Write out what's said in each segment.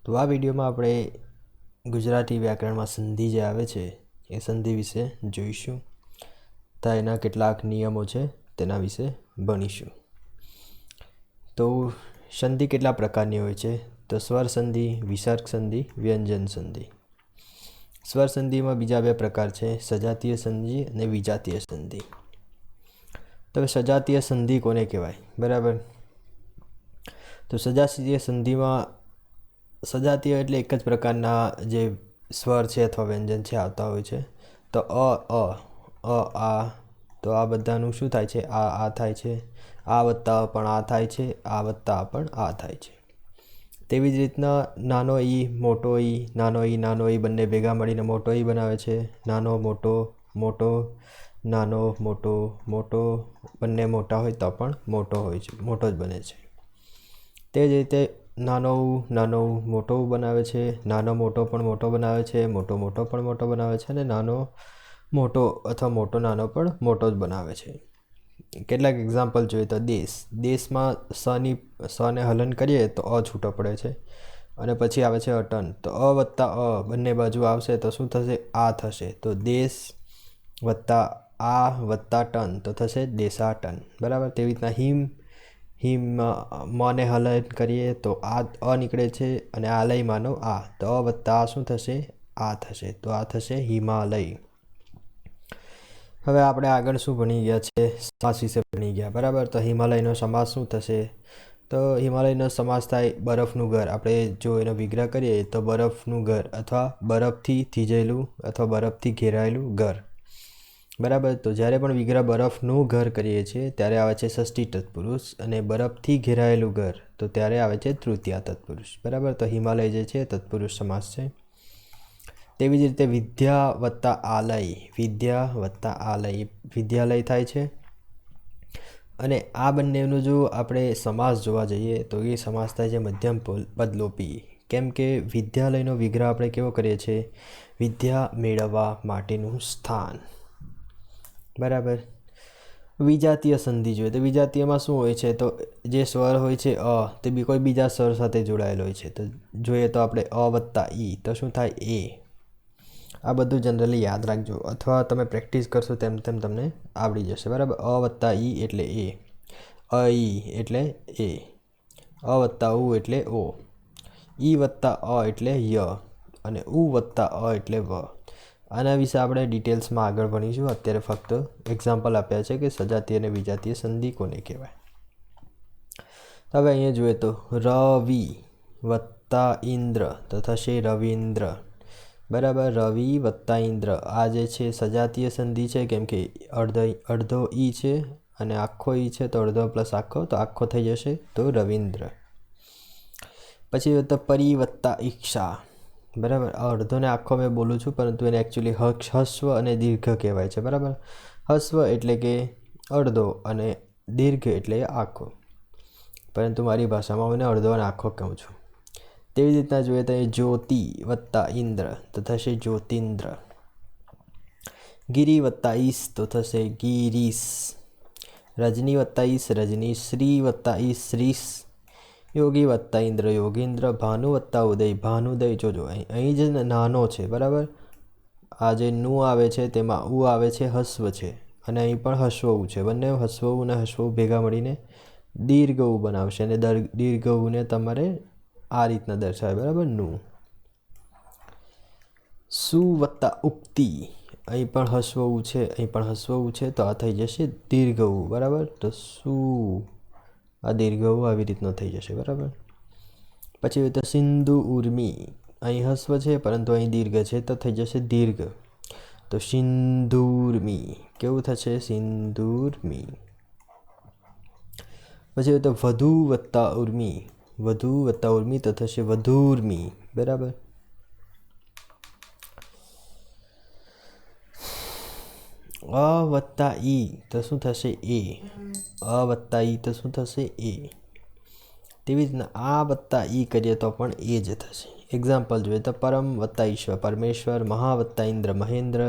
તો આ વિડીયોમાં આપણે ગુજરાતી વ્યાકરણમાં સંધિ જે આવે છે એ સંધિ વિશે જોઈશું. તો એના કેટલાક નિયમો છે તેના વિશે ભણીશું. તો સંધિ કેટલા પ્રકારની હોય છે? તો સ્વર સંધિ, વિસર્ગ સંધિ, વ્યંજન સંધિ. સ્વર સંધિમાં બીજા બે પ્રકાર છે, સજાતીય સંધિ અને વિજાતીય સંધિ. તો સજાતીય સંધિ કોને કહેવાય? બરાબર. તો સજાતીય સંધિમાં સજાતીય એટલે એક જ પ્રકારના જે સ્વર છે અથવા વ્યંજન છે આવતા હોય છે. તો આ, તો આ બધાનું શું થાય છે? આ થાય છે. આ વત્તા પણ આ થાય છે. આ વત્તા પણ આ થાય છે. તેવી જ રીતના નાનો ઈ, મોટો ઈ, નાનો ઈ બંને ભેગા મળીને મોટો ઈ બનાવે છે. નાનો મોટો, મોટો નાનો, મોટો મોટો, બંને મોટા હોય તો પણ મોટો હોય છે, મોટો જ બને છે. તે જ રીતે નાનો મોટો બનાવે છે. નાનો મોટો પણ મોટો બનાવે છે. મોટો પણ મોટો બનાવે છે. અને નાનો મોટો અથવા મોટો નાનો પણ મોટો જ બનાવે છે. કેટલાક એક્ઝામ્પલ જોઈએ તો દેશમાં સને હલન કરીએ તો અ છૂટો પડે છે. અને પછી આવે છે અટન, તો અ વત્તા અ બંને બાજુ આવશે તો શું થશે? આ થશે. તો દેશ વત્તા આ વત્તા ટન તો થશે દેશાટન. બરાબર. તેવી રીતના હિમ મને હલન કરીએ તો આ અ નીકળે છે અને આ લઈ માનો આ, તો અ વત્તા આ શું થશે? આ થશે. તો આ થશે હિમાલય. હવે આપણે આગળ શું ભણી ગયા છે? સમાસ વિશે ભણી ગયા. બરાબર. તો હિમાલયનો સમાસ શું થશે? તો હિમાલયનો સમાસ થાય બરફનું ઘર. આપણે જો એનો વિગ્રહ કરીએ તો બરફનું ઘર અથવા બરફથી થીજેલું અથવા બરફથી ઘેરાયેલું ઘર. બરાબર. તો જ્યારે પણ વિગ્રહ બરફનું ઘર કરીએ છીએ ત્યારે આવે છે ષષ્ઠી તત્પુરુષ, અને બરફથી ઘેરાયેલું ઘર તો ત્યારે આવે છે તૃતીયા તત્પુરુષ. બરાબર. તો હિમાલય જે છે તત્પુરુષ સમાસ છે. તેવી જ રીતે વિદ્યા વત્તા આલય, વિદ્યાલય થાય છે. અને આ બંનેનું જો આપણે સમાસ જોવા જઈએ તો એ સમાસ થાય છે મધ્યમ પદલોપી. કેમ કે વિદ્યાલયનો વિગ્રહ આપણે કેવો કરીએ છીએ? વિદ્યા મેળવવા માટેનું સ્થાન. બરાબર. વિજાતીય સંધિ જોઈએ તો વિજાતીયમાં શું હોય છે? તો જે સ્વર હોય છે અ તે કોઈ બીજા સ્વર સાથે જોડાયેલો હોય છે. તો જોઈએ તો આપણે અ વત્તા ઈ તો શું થાય? એ. આ બધું જનરલી યાદ રાખજો, અથવા તમે પ્રેક્ટિસ કરશો તેમ તમને આવડી જશે. બરાબર. અ વત્તા ઈ એટલે એ, અ ઈ એટલે એ, અ વત્તા ઉ એટલે ઓ, ઈ વત્તા અ એટલે ય, અને ઉ વત્તા અ એટલે વ. આના વિશે આપણે ડિટેલ્સમાં આગળ ભણીશું. અત્યારે ફક્ત એક્ઝામ્પલ આપ્યા છે કે સજાતીય અને વિજાતીય સંધિ કોને કહેવાય. હવે અહીંયા જોઈએ તો રવિ વત્તા ઇન્દ્ર તો થશે રવિન્દ્ર. બરાબર. રવિ વત્તા ઇન્દ્ર આ જે છે સજાતીય સંધિ છે, કેમ કે અડધો ઈ છે અને આખો ઈ છે, તો અડધો પ્લસ આખો તો આખો થઈ જશે તો રવિન્દ્ર. પછી તો પરી વત્તા ઈક્ષા. બરાબર. અડધો ને આખો મેં બોલું છું, પરંતુ એને એકચ્યુઅલી હસ્વ અને દીર્ઘ કહેવાય છે. બરાબર. હસ્વ એટલે કે અડધો અને દીર્ઘ એટલે આખો, પરંતુ મારી ભાષામાં હું એને અડધો અને આખો કહું છું. તેવી રીતના જોઈએ તો જ્યોતિ વત્તા ઇન્દ્ર તો થશે જ્યોતિન્દ્ર. ગિરી વત્તા ઈશ તો થશે ગિરીશ. રજની વત્તા ઈશ રજની. શ્રી વત્તા ઈશ શ્રીશ. યોગી વત્તા ઇન્દ્ર યોગીન્દ્ર. ભાનુ વત્તા ઉદય ભાનુદય. જોજો અહીં જે નાનો છે. બરાબર. આ જે નું આવે છે તેમાં ઉ આવે છે, હસ્વ છે, અને અહીં પણ હસ્વ ઉ છે. બંને હસ્વ ઉ અને હસ્વ ઉ ભેગા મળીને દીર્ઘ ઉ બનાવશે, અને દીર્ઘ ઉને તમારે આ રીતના દર્શાવે. બરાબર. નું. સુ વત્તા ઉક્તિ. અહીં પણ હસ્વ ઉ છે, અહીં પણ હસ્વ ઉ છે, તો આ થઈ જશે દીર્ઘ ઉ. બરાબર. તો શું આ દીર્ઘ ઉ આવી રીતનો થઈ જશે. બરાબર. પછી તો સિંધુ ઉર્મી. અહીં હસ્વ છે પરંતુ અહીં દીર્ઘ છે, તો થઈ જશે દીર્ઘ. તો સિંધુર્મી. કેવું થશે? સિંદુર્મી. પછી તો વધુ વત્તા ઉર્મી. વધુ વત્તા ઉર્મી તો થશે વધુર્મી. બરાબર. અ વત્તા ઈ તો શું થશે? એ. અ વત્તા ઈ તો શું થશે? એ. તેવી રીતના આ વત્તા ઈ કરીએ તો પણ એ જ થશે. એક્ઝામ્પલ જોઈએ તો પરમ વત્તા ઈશ્વર પરમેશ્વર. મહા વત્તા ઇન્દ્ર મહેન્દ્ર.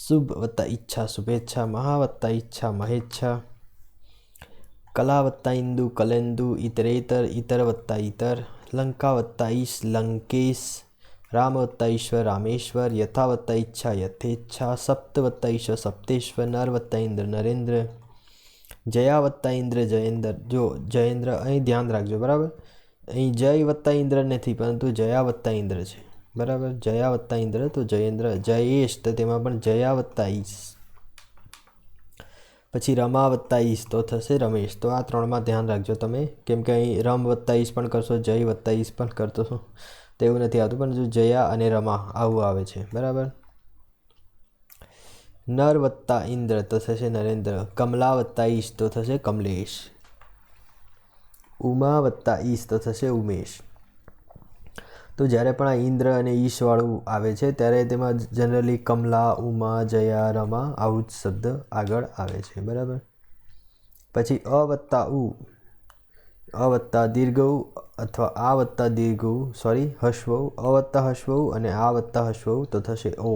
શુભ વત્તા ઈચ્છા શુભેચ્છા. મહા વત્તા ઈચ્છા મહેચ્છા. કલા વત્તા ઇન્દુ કલેન્દુ. ઇતરેતર ઇતર વત્તા ઇતર. લંકા વત્તા ઈશ લંકેશ, રામ વત્તા ઈશ્વર રામેશ્વર, યથા વત્તા ઈચ્છા યથેચ્છા, સપ્ત વત્તા ઈશ્વર સપ્તેશ્વર, નર વત્તા ઇન્દ્ર નરેન્દ્ર, જયા વત્તા ઇન્દ્ર જયેન્દ્ર. જો જયેન્દ્ર અહીં ધ્યાન રાખજો, બરાબર. અહીં જય વત્તા ઇન્દ્ર નથી, પરંતુ જયા વત્તા ઇન્દ્ર છે, બરાબર. જયા વત્તા ઇન્દ્ર તો જયેન્દ્ર. જયેશ તો તેમાં પણ જયા વત્તા ઈશ. પછી રમા વત્તા ઈશ તો થશે રમેશ. તો આ ત્રણમાં ધ્યાન રાખજો તમે, કેમ કે અહીં રમ વત્તા ઈશ પણ કરશો, જય વત્તા ઈશ પણ કરતો છો, તો એવું નથી આવતું. પણ જો જયા અને રમા આવું આવે છે, બરાબર. નર વત્તા ઇન્દ્ર તો થશે નરેન્દ્ર. કમલા વત્તા ઈશ તો થશે કમલેશ. ઉમા વત્તા ઈશ તો થશે ઉમેશ. તો જ્યારે પણ આ ઇન્દ્ર અને ઈશવાળું આવે છે ત્યારે તેમાં જનરલી કમલા, ઉમા, જયા, રમા આવું જ શબ્દ આગળ આવે છે, બરાબર. પછી અ વત્તા ઉ, અ વત્તા દીર્ઘ ઉ અથવા આ વત્તા દીર્ઘ ઉ, સોરી હશ્વ ઉ, અ વત્તા હશ્વ ઉ અને આ વત્તા હશ્વ ઉ તો થશે ઓ,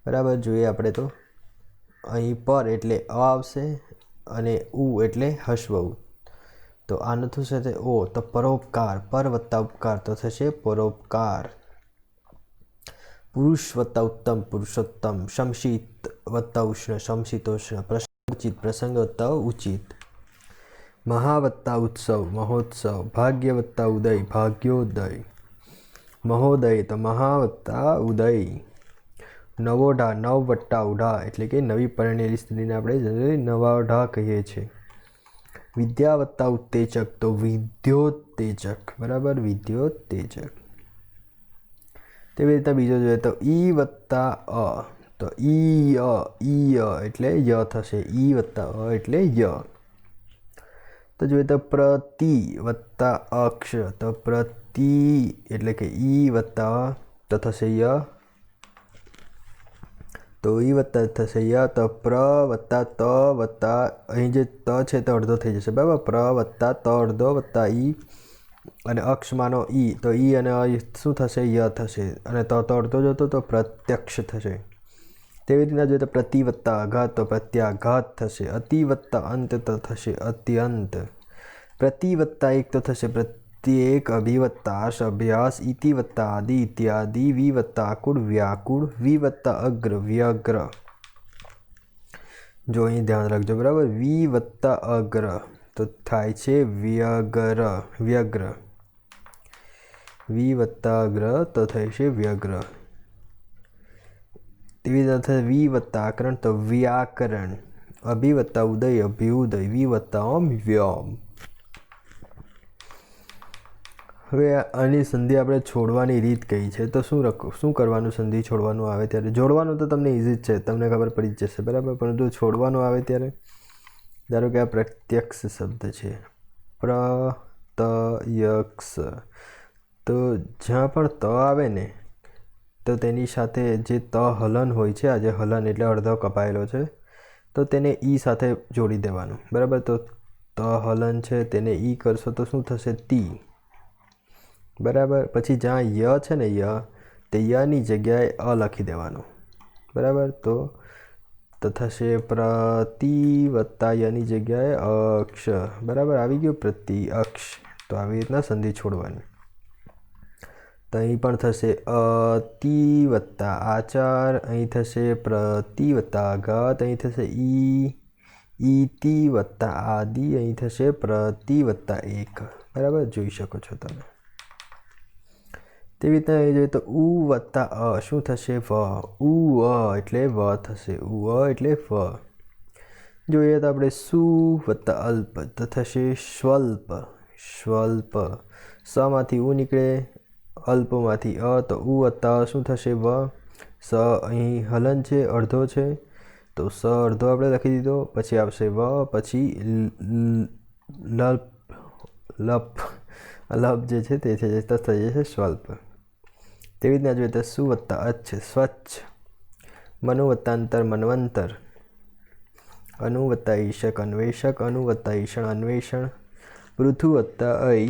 બરાબર. જોઈએ આપણે તો અહીં પર એટલે અ આવશે અને ઉ એટલે હશ્વ ઉ. તો આનું થશે તે ઓ, તો પરોપકાર, પર વત્તા ઉપકાર તો થશે પરોપકાર. પુરુષ વત્તા ઉત્તમ પુરુષોત્તમ, શમશીત વત્તા ઉષ્ણ શમશીતોષ્ણ, પ્રસંગ ઉચિત પ્રસંગ વત્તા ઉચિત, મહા વત્તા ઉત્સવ મહોત્સવ, ભાગ્ય વત્તા ઉદય ભાગ્યોદય, મહોદય તો મહા વત્તા ઉદય. નવોઢા, નવ વત્તા ઓઢા એટલે કે નવી પરણેલી સ્ત્રીને આપણે જનરલી નવાઢા કહીએ છીએ. વિદ્યા વત્તા ઉત્તેજક તો વિદ્યોત્તેજક, બરાબર, વિદ્યોત્તેજક. તેવી રીતે બીજો જોઈએ તો ઈ વત્તા અ, તો ઈ એટલે ય થશે, ઈ વત્તા અ એટલે ય. તો જોઈએ તો પ્રતિ વત્તા અક્ષ, તો પ્રતિ એટલે કે ઈ વત્તા અ તો થશે ય, તો ઈ વત્તા થશે ય. તો પ્ર વત્તા ત વત્તા અહીં જે ત છે તો અડધો થઈ જશે, બરાબર. પ્ર વત્તા ત અડધો વત્તા ઈ અને અક્ષમાનો ઈ, તો ઈ અને શું થશે, ય થશે. અને તો અડધો જતો તો પ્રત્યક્ષ થશે. તેવી રીતના જોઈએ તો પ્રતિ વત્તા આઘાત તો પ્રત્યાઘાત થશે. અતિ વત્તા અંત તો થશે અત્યંત. પ્રતિ વત્તા એક તો થશે પ્રત્યેક, અભિ વત્તા આશ અભ્યાસ, ઇતિ વત્તા આદિ ઇત્યાદિ, વિ વત્તા આકુળ વ્યાકુળ, વિ વત્તા અગ્ર વ્યગ્ર. જો અહીં ધ્યાન રાખજો, બરાબર. વિ વત્તા અગ્ર તો થાય છે વ્યગ્ર, વ્યગ્ર. વિ વત્તા અગ્ર તો થાય છે વ્યગ્ર. તેવી રીતે વિ વત્તા આકરણ તો વ્યાકરણ. અભિ વત્તા ઉદય અભ્યુદય, વિ વત્તા ઓમ વ્યોમ. હવે આની સંધિ આપણે છોડવાની રીત કઈ છે, તો શું કરવાનું સંધિ છોડવાનું આવે ત્યારે? જોડવાનું તો તમને ઇઝી જ છે, તમને ખબર પડી જ જશે, બરાબર. પરંતુ છોડવાનું આવે ત્યારે ધારો કે આ પ્રત્યક્ષ શબ્દ છે પ્રત્યક્ષ, તો જ્યાં પણ ત આવે ને તો તેની સાથે જે ત હલન હોય છે, આ જે હલન એટલે અડધો કપાયેલો છે, તો તેને ઈ સાથે જોડી દેવાનું, બરાબર. તો ત હલન છે તેને ઈ કરશો તો શું થશે, તી, બરાબર. પછી જ્યાં ય છે ને ય, તે યની જગ્યાએ અ લખી દેવાનું, બરાબર. તો થશે પ્રતિ વત્તા યની જગ્યાએ અક્ષ, બરાબર. આવી ગયું પ્રતિ અક્ષ. તો આવી રીતના સંધિ છોડવાની. તો અહીં પણ થશે અતિ વત્તા આચાર, અહીં થશે પ્રતિ વત્તા આઘાત, અહીં થશે ઈતિ વત્તા આદિ, અહીં થશે પ્રતિ વત્તા એક, બરાબર. જોઈ શકો છો તમે. તેવી રીતના અહીં જોઈએ તો ઉ વત્તા અ શું થશે, વ. ઉ અ એટલે વ થશે, ઉ અ એટલે વ. જોઈએ તો આપણે સુ વત્તા અલ્પ તો થશે સ્વલ્પ, સ્વલ્પ. સમાંથી ઉ નીકળે, અલ્પમાંથી અ, તો ઉ વત્તા શું થશે, વ. સ અહીં હલન છે, અડધો છે, તો સ અડધો આપણે લખી દીધો. પછી આવશે વ, પછી લપ, લપ, લપ જે છે તે થઈ જશે, થઈ જશે સ્વલ્પ. તેવી રીતના જોઈએ તો સુ વત્તા અચ્છ સ્વચ્છ, મનુ વત્તા અંતર મનવંતર, અનુ વત્તા ઈશક અન્વેષક, અનુ વત્તા ઈષણ અન્વેષણ, પૃથુ વત્તા અઈ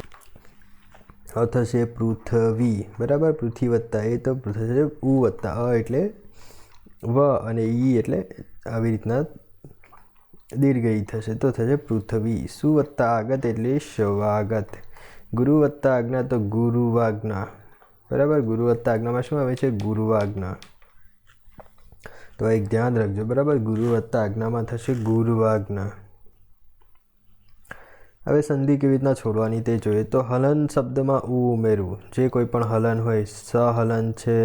થશે પૃથ્વી, બરાબર. પૃથ્વી વત્તા એ તો થશે ઉ વત્તા અ એટલે વ અને ઈ એટલે આવી રીતના દીર્ઘ ઈ થશે તો થશે પૃથ્વી. સુ વત્તા આગત એટલે સ્વાગત, ગુરુ વત્તા આજ્ઞા તો ગુરુવાજ્ઞા, બરાબર. ગુરુ વત્તા આજ્ઞામાં શું આવે છે? ગુરુવાજ્ઞા. તો એક ધ્યાન રાખજો, બરાબર. ગુરુ વત્તા આજ્ઞામાં થશે ગુરુવાજ્ઞા. હવે સંધિ કેવી રીતના છોડવાની તે જોઈએ. તો હલન શબ્દમાં ઉ ઉમેરવું. જે કોઈ પણ હલન હોય, સહલન છે,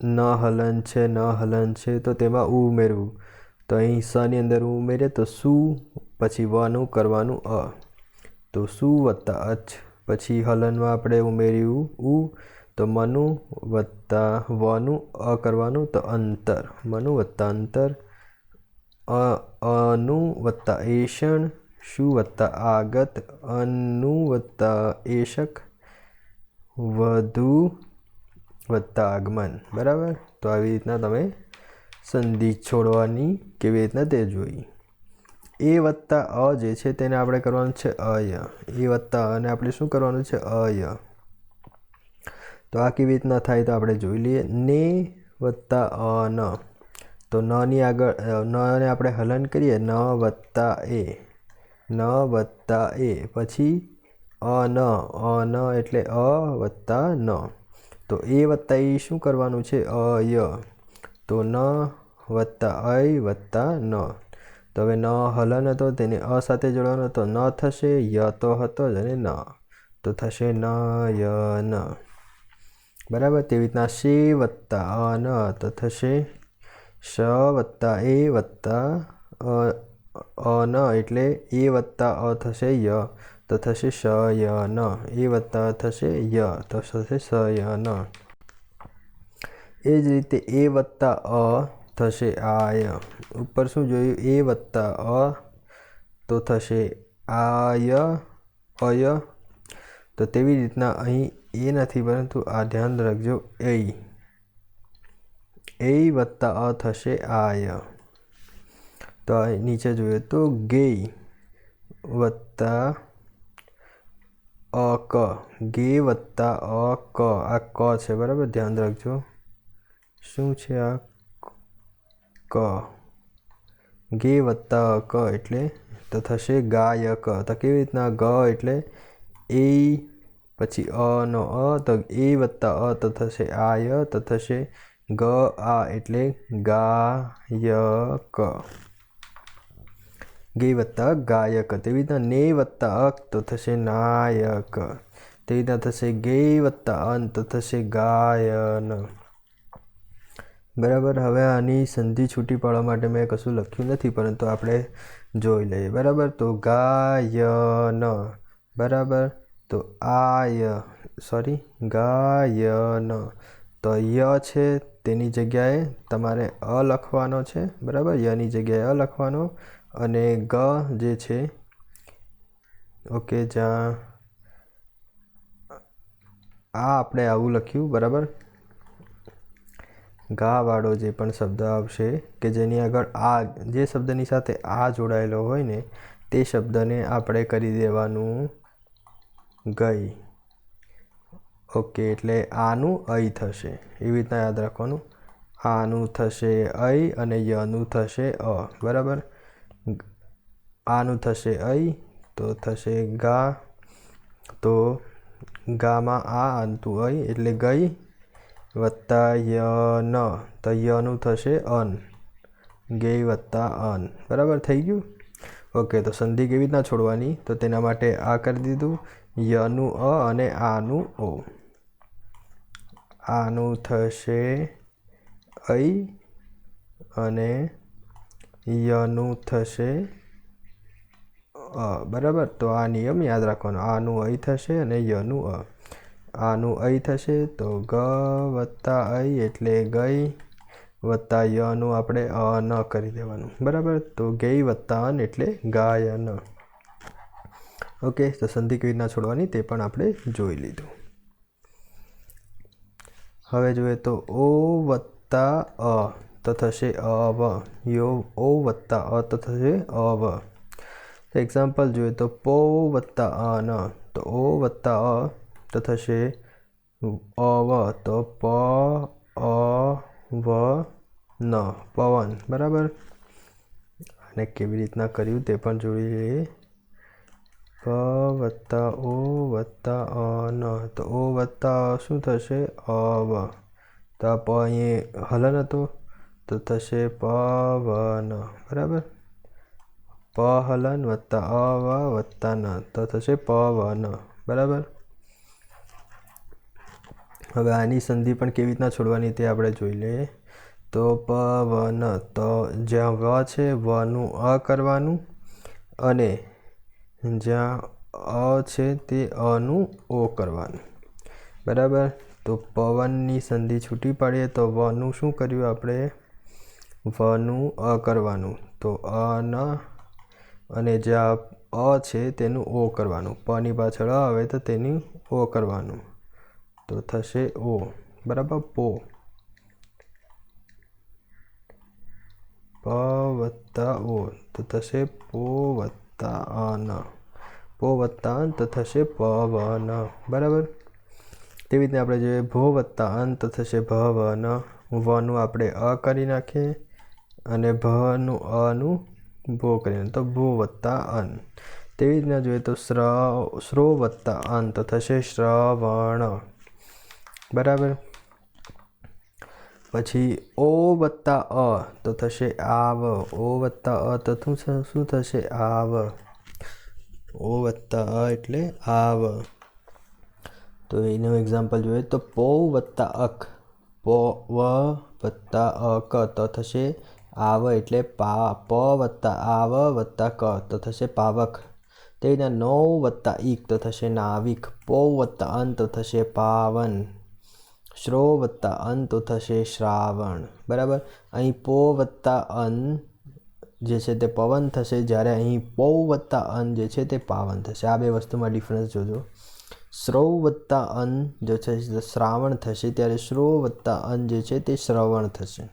ન હલન છે, ન હલન છે, તો તેમાં ઉ ઉમેરવું. તો અહીં સની અંદર ઉ ઉમેરે તો શું, પછી વનું કરવાનું અ, તો શું વત્તા અચ. પછી હલનમાં આપણે ઉમેર્યું ઉ, તો મનું વત્તા વનું અ કરવાનું, તો અંતર. મનું વત્તા અંતર, અનું વત્તા એષણ, શું વત્તા આગત, અનું વત્તા એશક, વધુ વત્તા આગમન, બરાબર. તો આવી રીતના તમે સંધિ છોડવાની કેવી રીતના તે જોઈ. એ વત્તા અ જે છે તેને આપણે કરવાનું છે અય. એ વત્તા અને આપણે શું કરવાનું છે? અય. તો આ કેવી રીતના થાય તો આપણે જોઈ લઈએ. ને વત્તા અન, તો ન ની આગળ ન ને આપણે હલન કરીએ, ન વત્તા એ, ન વત્તા એ, પછી અન, અન એટલે અ વત્તા ન. તો એ વત્તા એ શું કરવાનું છે? અય. તો ન વત્તા અય વત્તા ન. તો હવે ન હલન હતો તેને અ સાથે જોડવાનો, તો ન થશે, ય તો હતો જ, અને ન તો થશે ન ય ન, બરાબર. તેવી રીતના શે વત્તા અન તો થશે શ વત્તા એ વત્તા અન, એટલે એ વત્તા અ થશે ય, તો થશે શ ય ન. એ વત્તા થશે ય તો થશે સ ય ન. એ જ રીતે એ વત્તા અ થશે આય. ઉપર શું જોયું? એ વત્તા અ તો થશે આય, અય. તો તેવી રીતના અહીં એ નથી, પરંતુ આ ધ્યાન રાખજો, એ, એ વત્તા અ થશે આય. તો નીચે જોઈએ તો ગે વત્તા અક, ગે વત્તા અક, આ ક છે, બરાબર. ધ્યાન રાખજો શું છે આ ક. ગે વત્તા અક એટલે તો થશે ગાયક. તો કેવી રીતના? ગ એટલે એ, પછી અ નો અ, તો એ વત્તા અ તો થશે આય, તો થશે ગ આ એટલે ગાયક. ગે વત્તા ગાયક. તેવી રીતના ને વત્તા અક તો થશે નાયક. તેવી રીતના થશે ગે વત્તા અન તો થશે ગાયન, બરાબર. હવે આની સંધિ છૂટી પાડવા માટે મેં કશું લખ્યું નથી, પરંતુ આપણે જોઈ લઈએ, બરાબર. તો ગાયન, બરાબર. તો આય, સોરી, ગાયન. તો ય છે તેની જગ્યાએ તમારે અ લખવાનો છે, બરાબર. યની જગ્યાએ અ લખવાનો, અને ગ જે છે, ઓકે, જ્યાં આ આપણે આવું લખ્યું, બરાબર. ગા વાળો જે પણ શબ્દ આવશે કે જેની આગળ આ, જે શબ્દની સાથે આ જોડાયેલો હોય ને તે શબ્દને આપણે કરી દેવાનું ગઈ. ઓકે, એટલે આનું અય થશે. એવી રીતના યાદ રાખવાનું. આનું થશે અય અને યનું થશે અ, બરાબર. આનું થશે અય તો થશે ગા, તો ગામાં આ અંતું અય એટલે ગઈ, વત્તા યન, તો યનું થશે અન, ગે વત્તા અન, બરાબર. થઈ ગયું. ઓકે, તો સંધિ કેવી રીતના છોડવાની? તો તેના માટે આ કરી દીધું, યનું અ અને આનું ઓ. આનું થશે અય અને યનું થશે અ, બરાબર. તો આ નિયમ યાદ રાખવાનો. આનું અય થશે અને યનું અ. આનું અય થશે તો ગ વત્તા અય એટલે ગઈ, વત્તા યનું આપણે અ ન કરી દેવાનું, બરાબર. તો ગઈ વત્તા અન એટલે ગાયન. ઓકે, તો સંધિ કેવી રીતના છોડવાની તે પણ આપણે જોઈ લીધું. હવે જોઈએ તો ઓ વત્તા અ તો થશે અવ. યો ઓ વત્તા અ તો થશે અવ. એક્ઝામ્પલ જોઈએ તો પો વત્તા અન, તો ઓ વત્તા અ તો થશે અવ, તો પ અ વ ન, પવન, બરાબર. અને કેવી રીતના કર્યું તે પણ જોઈ લઈએ. પ વત્તા ઓ વત્તા અન, તો ઓ વત્તા શું થશે? અવ. તો આ પ અહીં હલન હતો તો થશે પવન. બરાબર, પ હલન વત્તા અવ વત્તા ન તો થશે પવન. બરાબર, હવે આની સંધિ પણ કેવી રીતના છોડવાની તે આપણે જોઈ લઈએ. તો પવન, તો જ્યાં વ છે વનું અ કરવાનું અને જ્યાં અ છે તે અનું ઓ કરવાનું. બરાબર, તો પવનની સંધિ છૂટી પાડીએ તો વનું શું કર્યું આપણે? વનું અ કરવાનું, તો અન, અને જ્યાં અ છે તેનું ઓ કરવાનું. પની પાછળ અ આવે તો તેનું ઓ કરવાનું, તો થશે ઓ. બરાબર, પો. પ વત્તા ઓ તો થશે પો વત્તા અન. પો વત્તા અન તો થશે પવન. બરાબર, તેવી રીતે આપણે જોઈએ ભો વત્તા અન તો થશે ભવન. વનું આપણે અ કરી નાખીએ અને ભનું અનું ભો કરીને તો ભો વત્તા અન. તેવી રીતના જોઈએ તો શ્રો વત્તા અન તો થશે શ્રવણ. બરાબર, પછી ઓ વત્તા અ તો થશે આવ. ઓ વત્તા અ તો શું થશે? આવ. ઓ વત્તા અ એટલે આવ. તો એનું એક્ઝામ્પલ જોઈએ તો પો વત્તા અક, પો વ વત્તા અક તો થશે આવ એટલે પ વત્તા આવ વત્તા ક તો થશે પાવક. તેવી રીતના 9 વત્તા ઈક તો થશે નાવિક. પો વત્તા અન તો થશે પાવન. શ્રો વત્તા અન તો થશે શ્રાવણ. બરાબર, અહીં પો વત્તા અન જે છે તે પવન થશે, જ્યારે અહીં પો વત્તા અન જે છે તે પાવન થશે. આ બે વસ્તુમાં ડિફરન્સ જોજો. શ્રૌ વત્તા અન જો છે શ્રાવણ થશે, ત્યારે શ્રો વત્તા અન જે છે તે શ્રવણ થશે.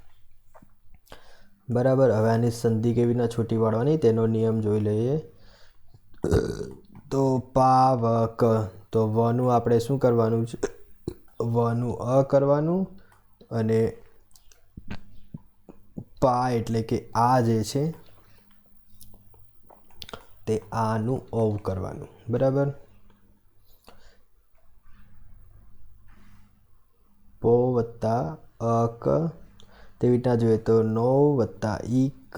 બરાબર, હવે આની સંધિ કેવી રીતના છૂટી પાડવાની તેનો નિયમ જોઈ લઈએ. તો પાવક, તો વનું આપણે શું કરવાનું છે? વનું અ કરવાનું અને પા એટલે કે આ જે છે તે આનું ઔ કરવાનું. બરાબર, પો વત્તા અક. તેવી રીતના જોઈએ તો 9 વત્તા ઈક.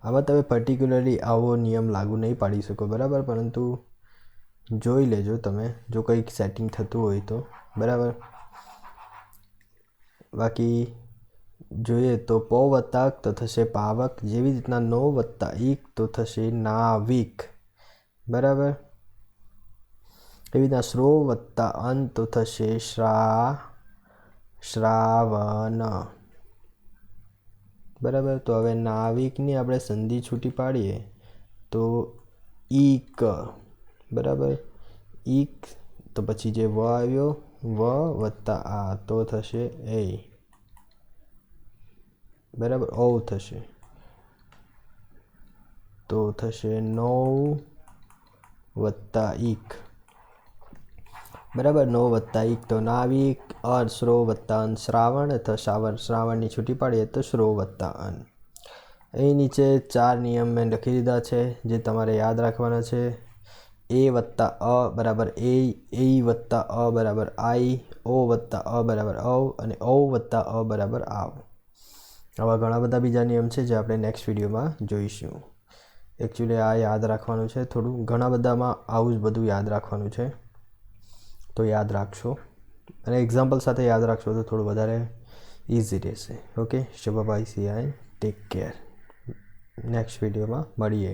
આમાં તમે પર્ટિક્યુલરલી આવો નિયમ લાગુ નહીં પાડી શકો. બરાબર, પરંતુ જોઈ લેજો તમે જો કંઈક સેટિંગ થતું હોય તો. બરાબર, બાકી જોઈએ તો પો વત્તા અક તો થશે પાવક. જેવી રીતના 9 વત્તા ઈક તો થશે નાવિક. બરાબર, એવી રીતના શ્રો વત્તા અન તો થશે શ્રાવણ. બરાબર, તો હવે નાવિકની આપણે સંધિ છૂટી પાડીએ તો ઈક. બરાબર, ઈક તો પછી જે વ આવ્યો વ વત્તા આ તો થશે એ. બરાબર, ઓ થશે તો થશે 9 વત્તા ઈક. બરાબર, 9 વત્તા ઈક તો નાવિક. શ્રો વત્તા અન શ્રાવણ, તો શ્રાવણની છૂટી પાડીએ તો શ્રો વત્તા અન. અહીં નીચે 4 નિયમ મેં લખી દીધા છે જે તમારે યાદ રાખવાના છે. એ વત્તા અ બરાબર એ, વત્તા અ બરાબર આઈ, ઓ વત્તા અ બરાબર ઔ અને ઔ વત્તા અ બરાબર આવ. આવા ઘણા બધા બીજા નિયમ છે જે આપણે નેક્સ્ટ વિડીયોમાં જોઈશું. એકચ્યુઅલી આ યાદ રાખવાનું છે થોડું. ઘણા બધામાં આવું જ બધું યાદ રાખવાનું છે, તો યાદ રાખશો અને એક્ઝામ્પલ સાથે યાદ રાખશો તો થોડું વધારે ઇઝી રહેશે. ઓકે, શોભાભાઈ સિયાય, ટેક કેર. નેક્સ્ટ વિડીયોમાં મળીએ.